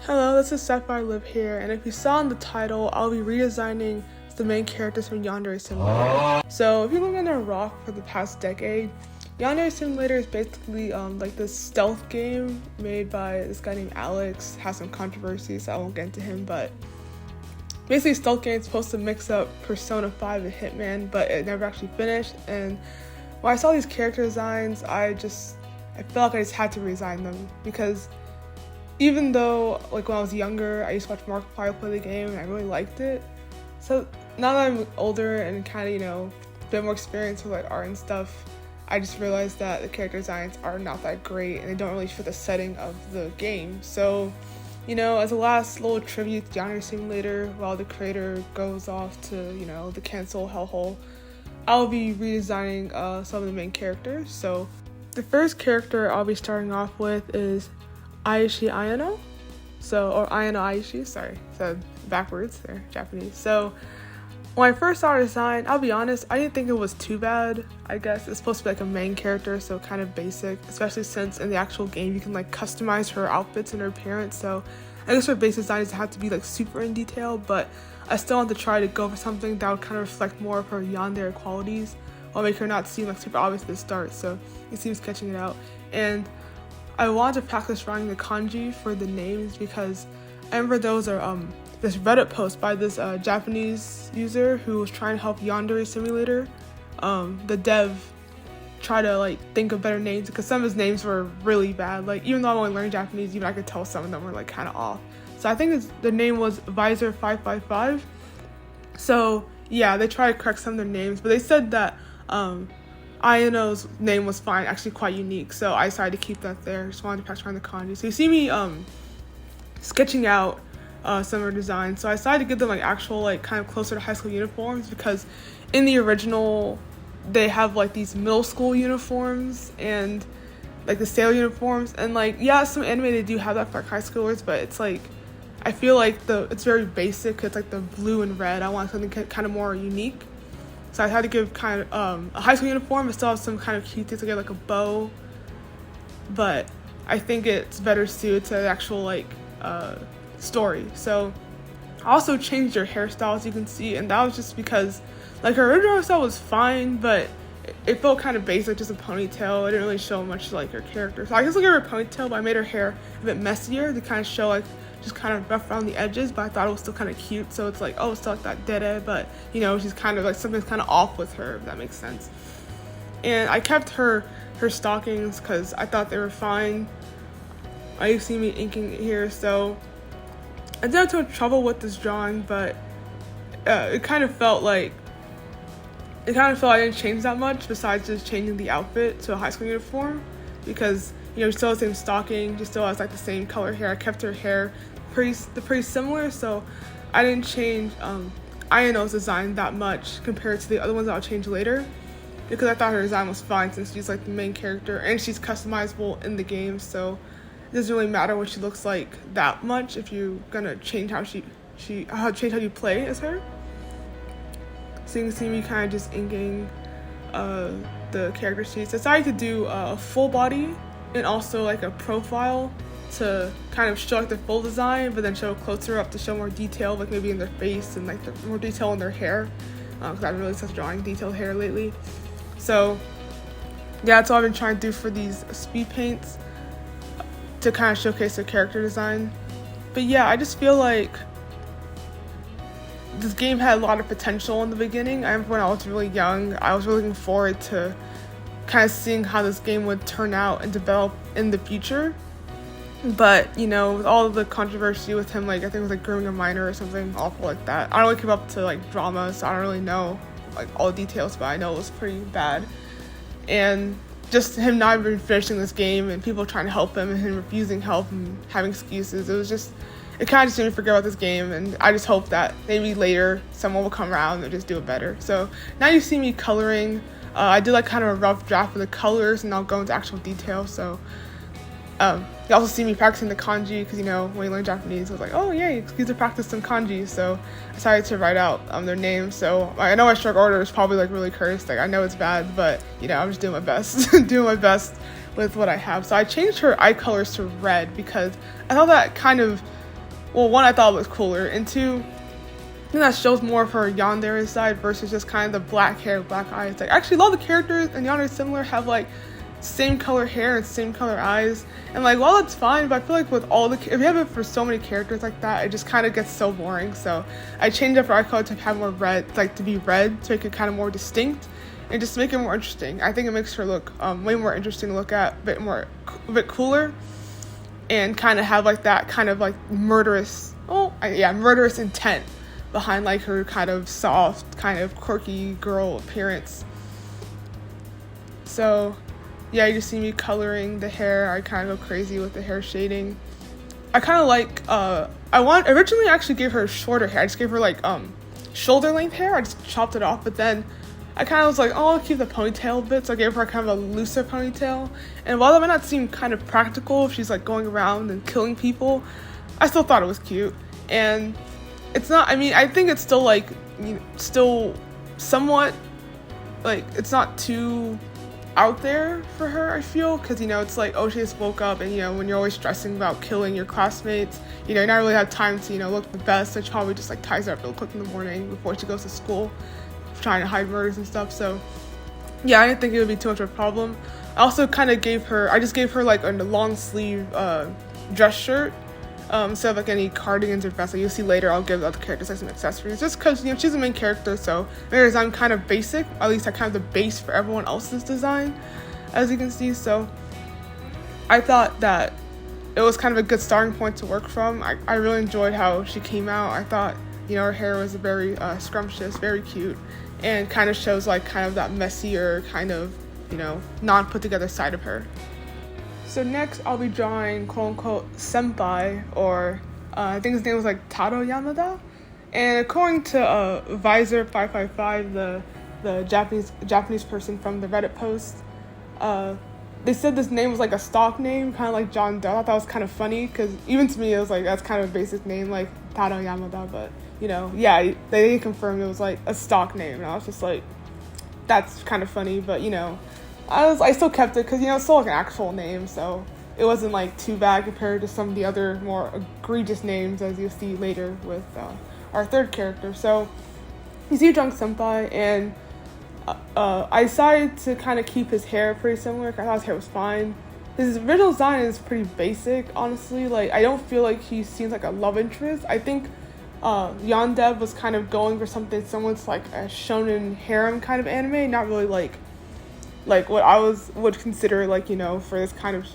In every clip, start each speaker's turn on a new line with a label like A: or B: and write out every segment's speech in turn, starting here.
A: Hello, this is Senpai Live here, and if you saw in the title, I'll be redesigning the main characters from Yandere Simulator. So, if you've lived under a rock for the past decade, Yandere Simulator is basically like this stealth game made by this guy named Alex. Has some controversy, so I won't get into him, but basically stealth game is supposed to mix up Persona 5 and Hitman, but it never actually finished. And when I saw these character designs, I felt like I just had to redesign them, because even though, like, when I was younger, I used to watch Markiplier play the game and I really liked it. So now that I'm older and kind of, a bit more experienced with like art and stuff, I just realized that the character designs are not that great and they don't really fit the setting of the game. So, as a last little tribute to Yandere Simulator, while the creator goes off to, the cancel hellhole, I'll be redesigning some of the main characters. So the first character I'll be starting off with is Aishi Ayano, or Ayano Aishi, sorry, said backwards there, Japanese. So when I first saw her design, I'll be honest, I didn't think it was too bad. I guess it's supposed to be like a main character, so kind of basic, especially since in the actual game you can like customize her outfits and her appearance. So I guess her base design doesn't have to be like super in detail, but I still want to try to go for something that would kind of reflect more of her yandere qualities while make her not seem like super obvious at the start. So it seems sketching it out. And I wanted to practice writing the kanji for the names, because I remember those are this Reddit post by this Japanese user who was trying to help Yandere Simulator, the dev, try to like think of better names, because some of his names were really bad. Like, even though I'm only learning Japanese, even I could tell some of them were like kind of off. So I think the name was Visor 555. So yeah, they tried to correct some of their names, but they said that Ayano's name was fine, actually quite unique, so I decided to keep that there. Just wanted to practice around the kanji. So you see me sketching out some of her designs. So I decided to give them like actual, like, kind of closer to high school uniforms, because in the original they have like these middle school uniforms and like the sailor uniforms, and like, yeah, some anime they do have that for like high schoolers, but it's like, I feel like it's very basic. It's like the blue and red. I want something kind of more unique. So I had to give kind of a high school uniform, but still have some kind of cute things, like a bow. But I think it's better suited to the actual like story. So I also changed her hairstyle, as you can see, and that was just because like her original hairstyle was fine, but it felt kind of basic, just a ponytail. It didn't really show much like her character. So I just look at her ponytail, but I made her hair a bit messier to kind of show like just kind of rough around the edges, but I thought it was still kind of cute. So it's like, oh, it's still like that dede, but she's kind of like, something's kind of off with her, if that makes sense. And I kept her stockings because I thought they were fine. You see me inking here, so I didn't have too much trouble with this drawing, but it kind of felt like I didn't change that much, besides just changing the outfit to a high school uniform, because she still has the same stocking, she still has like the same color hair. I kept her hair pretty similar, so I didn't change Ayano's design that much compared to the other ones that I'll change later, because I thought her design was fine since she's like the main character and she's customizable in the game. So it doesn't really matter what she looks like that much if you're gonna change how change how you play as her. So you can see me kind of just inking the character sheets. I decided to do a full body and also like a profile to kind of show like the full design, but then show closer up to show more detail, like maybe in their face and like more detail in their hair, because I've been really such drawing detailed hair lately. So yeah, that's all I've been trying to do for these speed paints, to kind of showcase their character design. But yeah, I just feel like this game had a lot of potential in the beginning. I remember when I was really young, I was really looking forward to kind of seeing how this game would turn out and develop in the future. But with all of the controversy with him, like I think it was like grooming a minor or something awful like that. I don't really keep up to like drama, so I don't really know like all the details, but I know it was pretty bad. And just him not even finishing this game and people trying to help him and him refusing help and having excuses, it kind of just made me forget about this game. And I just hope that maybe later someone will come around and just do it better. So now you see me coloring. I did like kind of a rough draft of the colors, and I'll go into actual detail. So you also see me practicing the kanji, because when you learn Japanese, I was like, oh yay, excuse to practice some kanji. So I decided to write out their names. So I know my stroke order is probably like really cursed, like I know it's bad, but I'm just doing my best doing my best with what I have. So I changed her eye colors to red, because I thought that kind of well, one, I thought it was cooler, and two, I think that shows more of her yandere side versus just kind of the black hair, black eyes. Like, actually, a lot of the characters in Yandere Similar have like same color hair and same color eyes, and like, well, that's fine, but I feel like with all the, if you have it for so many characters like that, it just kind of gets so boring. So I changed up her eye color to have more red, like to be red, to make it kind of more distinct and just make it more interesting. I think it makes her look way more interesting to look at, a bit cooler, and kind of have like that kind of like murderous, murderous intent behind like her kind of soft, kind of quirky girl appearance. So yeah, you just see me coloring the hair. I kind of go crazy with the hair shading. I kind of like, originally I actually gave her shorter hair. I just gave her like shoulder length hair. I just chopped it off, but then I kind of was like, oh, I'll keep the ponytail bit, so I gave her kind of a looser ponytail. And while that might not seem kind of practical if she's like going around and killing people, I still thought it was cute. And it's not, I mean, I think it's still like, still somewhat, like, it's not too out there for her, I feel, because, it's like, oh, she just woke up, and, when you're always stressing about killing your classmates, you not really have time to, look the best, so she probably just, like, ties her up real quick in the morning before she goes to school, trying to hide murders and stuff. So, yeah, I didn't think it would be too much of a problem. I also kind of gave her, like, a long sleeve dress shirt, instead of like any cardigans or vests. Like you'll see later, I'll give the other characters like some accessories, just because she's the main character, so whereas I'm kind of basic, at least I kind of the base for everyone else's design, as you can see. So I thought that it was kind of a good starting point to work from. I really enjoyed how she came out. I thought her hair was very scrumptious, very cute, and kind of shows like kind of that messier kind of non put together side of her. So next, I'll be drawing quote-unquote Senpai, or I think his name was like Taro Yamada. And according to Visor555, the Japanese person from the Reddit post, they said this name was like a stock name, kind of like John Doe. I thought that was kind of funny, because even to me, it was like, that's kind of a basic name, like Taro Yamada. But, yeah, they confirmed it was like a stock name. And I was just like, that's kind of funny, but, I still kept it because, it's still like an actual name, so it wasn't like too bad compared to some of the other more egregious names, as you'll see later with our third character. So you see Drunk Senpai, and I decided to kind of keep his hair pretty similar. I thought his hair was fine. His original design is pretty basic, honestly. Like, I don't feel like he seems like a love interest. I think Yandere was kind of going for something similar to like a shonen harem kind of anime, not really like what I would consider like, for this kind of,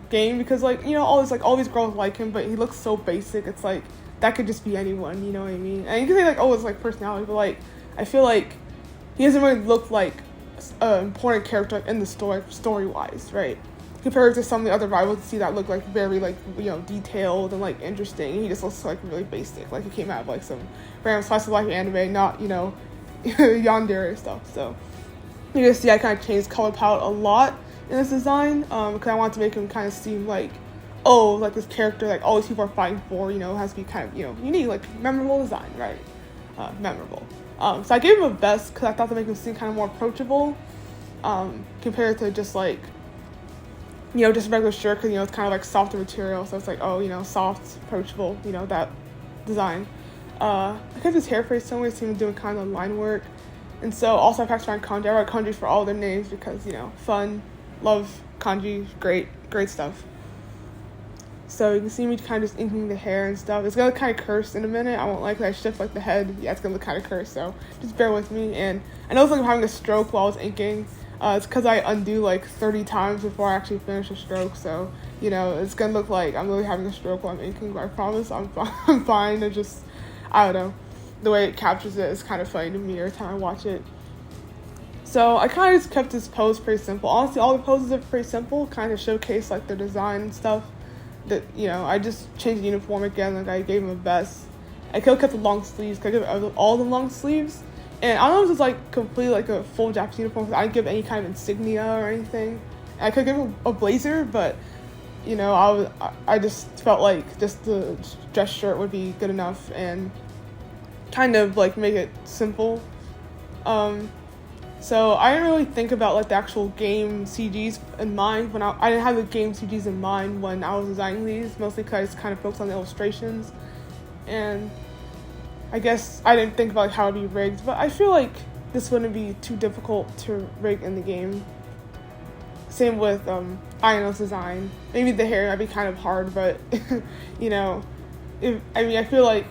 A: game, because like, all these girls like him, but he looks so basic. It's like, that could just be anyone, you know what I mean? And you can say like, oh, it's like personality, but like, I feel like he doesn't really look like an important character in the story-wise, right? Compared to some of the other rivals, see that look like very like, detailed and like interesting. He just looks like really basic, like he came out of like some random slice of life anime, not, yandere stuff. So you can see I kind of changed color palette a lot in this design, because I wanted to make him kind of seem like, oh, like this character, like all these people are fighting for, has to be kind of, unique, like memorable design, right? Memorable. So I gave him a vest because I thought to make him seem kind of more approachable, compared to just like, just regular shirt, because, it's kind of like softer material, so it's like, oh, soft, approachable, that design. I kept his hair pretty similar, seemed doing kind of line work. And so also I practiced around kanji. I wrote kanji for all their names because, fun, love kanji, great stuff. So you can see me kind of just inking the hair and stuff. It's going to kind of curse in a minute. I won't like that I shift like the head. Yeah, it's going to look kind of cursed, so just bear with me. And I know it's like I'm having a stroke while I was inking. It's because I undo like 30 times before I actually finish a stroke. So, it's going to look like I'm really having a stroke while I'm inking, but I promise I'm fine. It's just, I don't know. The way it captures it is kind of funny to me every time I watch it. So I kind of just kept this pose pretty simple. Honestly, all the poses are pretty simple, kind of showcase like their design and stuff. That, I just changed the uniform again, like I gave him a vest. I could have kept the long sleeves, because I gave all the long sleeves. And I don't know if it's like completely like a full Japanese uniform, because I didn't give any kind of insignia or anything. And I could give him a blazer, but I just felt like just the dress shirt would be good enough, and kind of like make it simple. So I didn't really think about like the actual game CGs in mind when I didn't have the game CGs in mind when I was designing these, mostly because I just kind of focused on the illustrations, and I guess I didn't think about like, how it'd be rigged, but I feel like this wouldn't be too difficult to rig in the game. Same with Ayano's design. Maybe the hair might be kind of hard, but you know, I feel like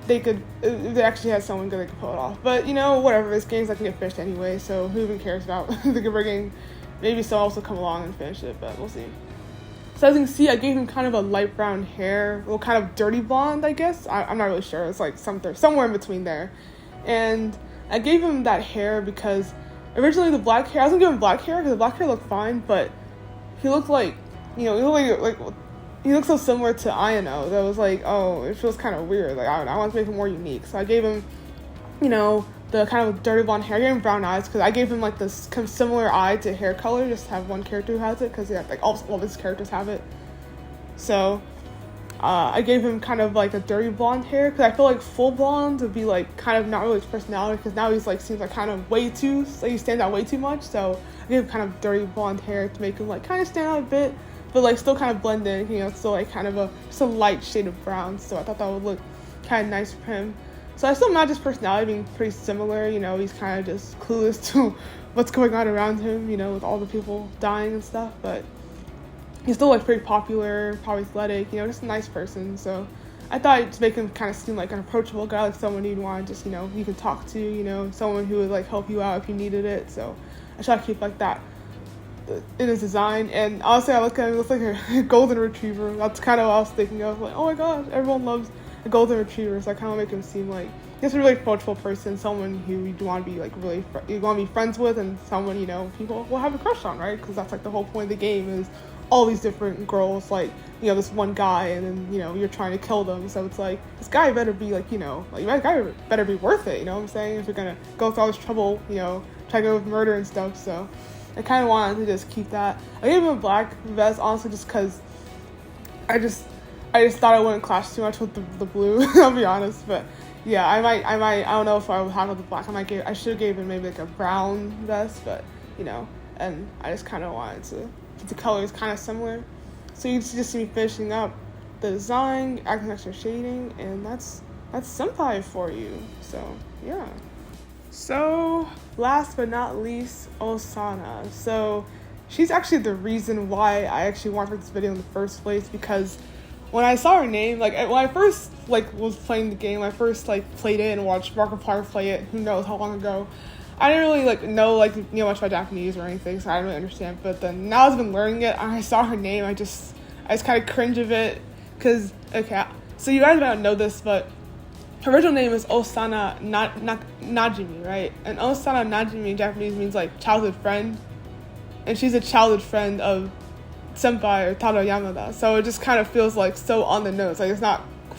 A: they could, if they actually had someone good, they could pull it off. But you know, whatever, this game's not gonna get finished anyway, so who even cares about the rigging? Maybe someone else will come along and finish it, but we'll see. So as you can see, I gave him kind of a light brown hair, well, kind of dirty blonde, I guess. I'm not really sure. It's like somewhere in between there. And I gave him that hair because originally the black hair, I wasn't giving black hair because the black hair looked fine, but he looked like, you know, he looked so similar to Ayano that was like, oh, it feels kind of weird. Like, I don't know, I want to make him more unique. So I gave him, you know, the kind of dirty blonde hair. I gave him brown eyes because I gave him like this kind of similar eye to hair color, just to have one character who has it, because yeah, like all of his characters have it. So I gave him kind of like a dirty blonde hair because I feel like full blonde would be like kind of not really his personality, because now he's like seems like kind of way too, like he stands out way too much. So I gave him kind of dirty blonde hair to make him like kind of stand out a bit, but like still kind of blend in, you know, still like kind of just a light shade of brown. So I thought that would look kind of nice for him. So I still match his personality being pretty similar, you know, he's kind of just clueless to what's going on around him, you know, with all the people dying and stuff, but he's still like pretty popular, probably athletic, you know, just a nice person. So I thought I'd just make him kind of seem like an approachable guy, like someone you'd want to just, you know, you could talk to, you know, someone who would like help you out if you needed it. So I try to keep like that in his design. And honestly, I look at him, he looks like a golden retriever. That's kind of what I was thinking of, like, oh my gosh, everyone loves a golden retriever. So I kind of make him seem like just a really approachable person, someone who you want to be like really you want to be friends with, and someone, you know, people will have a crush on, right? Because that's like the whole point of the game, is all these different girls, like, you know, this one guy, and then, you know, you're trying to kill them. So it's like, this guy better be like, you know, like, this guy better be worth it, you know what I'm saying? If you're gonna go through all this trouble, you know, try to go with murder and stuff. So I kind of wanted to just keep that. I gave him a black vest, honestly, just because I just thought it wouldn't clash too much with the blue. I'll be honest, but yeah, I might. I don't know if I would have the black. I should have gave him maybe like a brown vest, but you know, and I just kind of wanted to keep the colors kind of similar. So you just see me finishing up the design, acting extra shading, and that's Senpai for you. So yeah. So last but not least, Osana. So she's actually the reason why I actually wanted this video in the first place, because when I saw her name, like when I first like was playing the game, I first like played it and watched Markiplier play it, who knows how long ago, I didn't really like know like much about Japanese or anything, so I didn't really understand. But then now I've been learning it, and I saw her name, I just kind of cringe of it, because okay, so you guys might not know this, but her original name is Osana Najimi, right? And Osana Najimi in Japanese means like childhood friend, and she's a childhood friend of Senpai or Taro Yamada. So it just kind of feels like so on the nose. Like it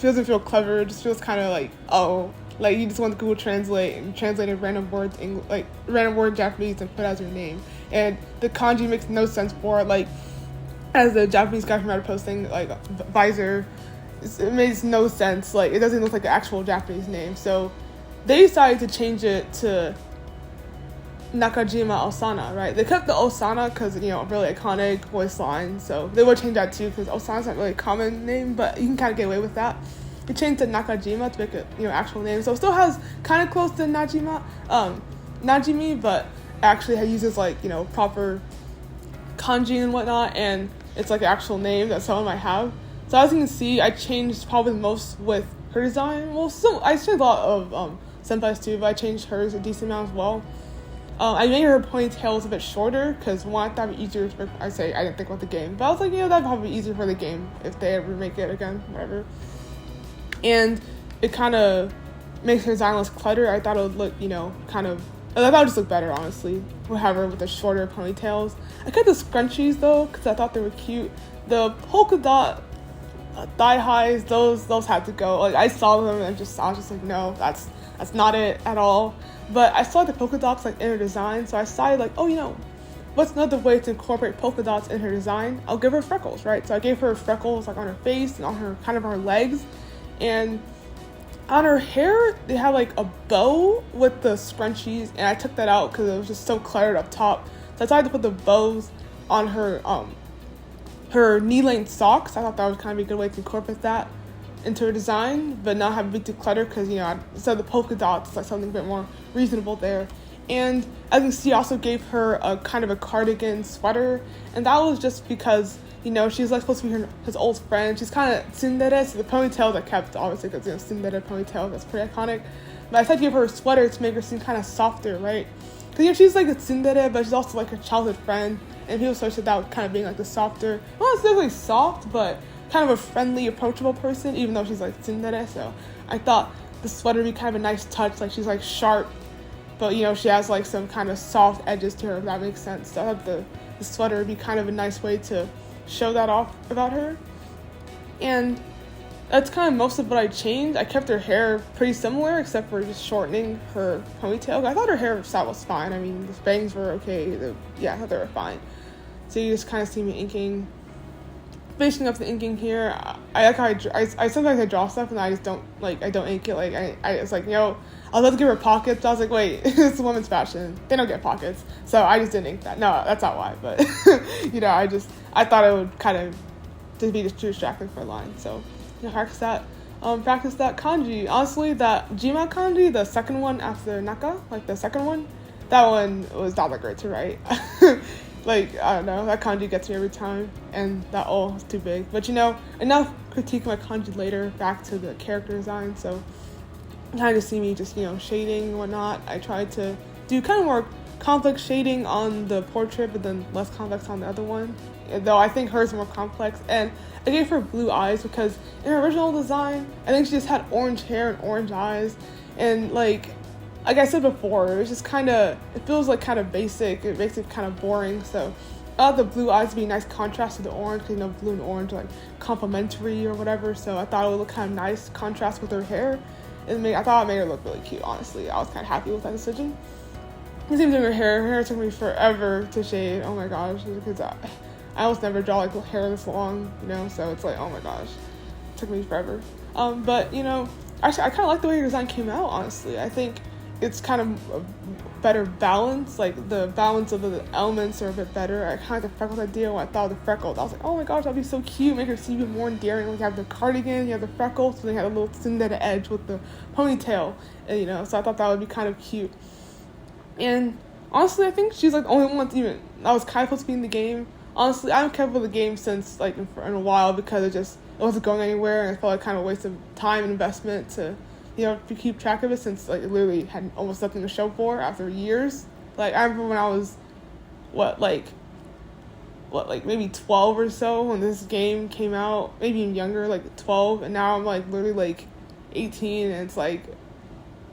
A: doesn't feel clever. It just feels kind of like, oh, like you just want to Google Translate and translate a random word Japanese and put it as your name. And the kanji makes no sense for it. Like, as the Japanese guy from Reddit posting, like visor, it makes no sense. Like it doesn't look like an actual Japanese name. So they decided to change it to Nakajima Osana, right? They kept the Osana because, you know, really iconic voice line, so they would change that too, because Osana's not really a common name, but you can kind of get away with that. They changed to Nakajima to make it, you know, actual name, so it still has kind of close to Najimi, but actually uses like, you know, proper kanji and whatnot, and it's like an actual name that someone might have. So as you can see, I changed probably the most with her design. Well, I changed a lot of Senpai's too, but I changed hers a decent amount as well. I made her ponytails a bit shorter because one, that would be easier for, I didn't think about the game, but I was like, you know, that'd probably be easier for the game if they ever make it again, whatever. And it kind of makes her design less cluttered. I thought it would look, you know, I thought it would just look better, honestly, with the shorter ponytails. I kept the scrunchies though because I thought they were cute. The polka dot thigh highs, those had to go. Like I saw them and I was just like, no, that's not it at all. But I saw the polka dots like in her design, so I decided like, oh, you know, what's another way to incorporate polka dots in her design? I'll give her freckles, right? So I gave her freckles like on her face and on her kind of her legs, and On her hair, they had like a bow with the scrunchies, and I took that out because it was just so cluttered up top. So I decided to put the bows on her knee-length socks. I thought that would kind of be a good way to incorporate that into her design, but not have a big clutter because, you know, instead of the polka dots, it's like something a bit more reasonable there. And as you can see, I also gave her a kind of a cardigan sweater, and that was just because, you know, she's like supposed to be his old friend. She's kind of tsundere, so the ponytails I kept, obviously, because, you know, tsundere ponytail, that's pretty iconic. But I decided to give her a sweater to make her seem kind of softer, right? Because, you know, she's like a tsundere, but she's also like her childhood friend, and people associate that with kind of being like the softer, well, it's definitely soft, but kind of a friendly, approachable person, even though she's like tsundere. So I thought the sweater would be kind of a nice touch, like she's like sharp, but, you know, she has like some kind of soft edges to her, if that makes sense. So I thought the sweater would be kind of a nice way to show that off about her. And that's kind of most of what I changed. I kept her hair pretty similar, except for just shortening her ponytail. I thought her hairstyle was fine. I mean, the bangs were okay. I thought they were fine. So you just kind of see me inking. Finishing up the inking here. I like how I sometimes I draw stuff and I just don't ink it. Like I it's like, you know, I was about to give her pockets. I was like, wait, it's a women's fashion. They don't get pockets. So I just didn't ink that. No, that's not why. But you know, I thought it would kind of just be too distracting for a line. So you know, practice that kanji. Honestly, that Jima kanji, the second one after Naka, like the second one, that one was not that great to write. Like, I don't know, that kanji gets me every time, and that is too big. But, you know, enough critique my kanji later, back to the character design. So you kind of see me just, you know, shading and whatnot. I tried to do kind of more complex shading on the portrait, but then less complex on the other one, though I think hers is more complex. And I gave her blue eyes because in her original design, I think she just had orange hair and orange eyes, and like I said before, it was just kind of, it feels like kind of basic. It makes it kind of boring. So I thought the blue eyes would be a nice contrast to the orange, because, you know, blue and orange are like complementary or whatever. So I thought it would look kind of nice contrast with her hair. I thought it made her look really cute, honestly. I was kind of happy with that decision. The same thing with her hair. Her hair took me forever to shade. Oh my gosh, because I almost never draw like hair this long, you know. So it's like, oh my gosh, it took me forever. But you know, actually, I kind of like the way her design came out. Honestly, I think it's kind of a better balance. Like the balance of the elements are a bit better. I kind of like the freckles idea when I thought of the freckles. I was like, oh my gosh, that'd be so cute. Make her seem even more endearing. Like you have the cardigan, you have the freckles, so they had a little tsundere edge with the ponytail, and, you know. So I thought that would be kind of cute. And honestly, I think she's like the only one that was kind of supposed to be in the game. Honestly, I haven't kept with the game since like in a while, because it wasn't going anywhere, and I felt like kind of a waste of time and investment to, you know, to keep track of it, since like it literally had almost nothing to show for after years. Like I remember when I was maybe 12 or so when this game came out, maybe even younger, like 12, and now I'm like literally like 18, and it's like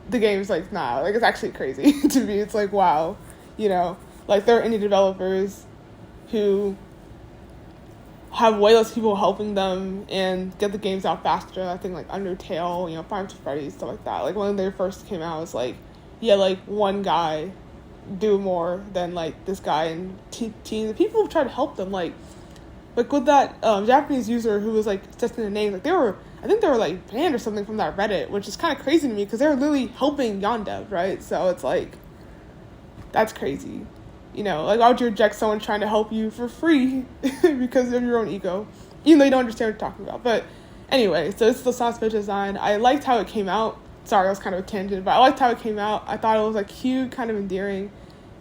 A: the game's like, nah, like it's actually crazy to me. It's like, wow, you know, like there are indie developers who have way less people helping them and get the games out faster. I think like Undertale, you know, Five Nights at Freddy's, stuff like that. Like when they first came out, it's like, yeah, like one guy do more than like this guy, and the people try to help them. Like with that Japanese user who was like testing the name, like I think they were like banned or something from that Reddit, which is kind of crazy to me because they were literally helping Yandev, right? So it's like, that's crazy. You know, like, why would you reject someone trying to help you for free because of your own ego, even though you don't understand what you're talking about? But anyway, so this is the Osana Speed design. I liked how it came out. Sorry, that was kind of a tangent, but I liked how it came out. I thought it was like cute, kind of endearing,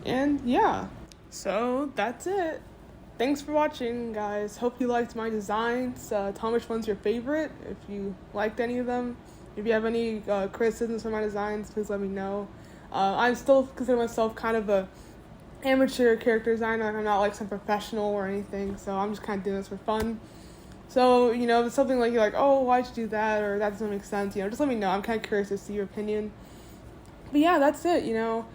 A: and yeah. So that's it. Thanks for watching, guys. Hope you liked my designs. Tell me which one's your favorite, if you liked any of them. If you have any criticisms for my designs, please let me know. I still consider myself kind of a amateur character designer. I'm not like some professional or anything, so I'm just kind of doing this for fun. So, you know, if it's something like you're like, oh, why'd you do that, or that doesn't make sense, you know, just let me know. I'm kind of curious to see your opinion. But yeah, that's it, you know.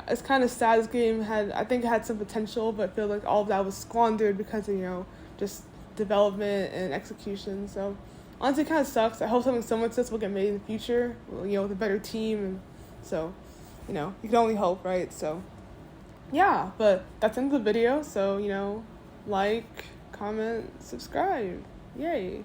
A: It's kind of sad. This game I think it had some potential, but I feel like all of that was squandered because of, you know, just development and execution. So honestly, it kind of sucks. I hope something similar to this will get made in the future, you know, with a better team. And so, you know, you can only hope, right? So yeah, but that's the end of the video. So, you know, like, comment, subscribe. Yay.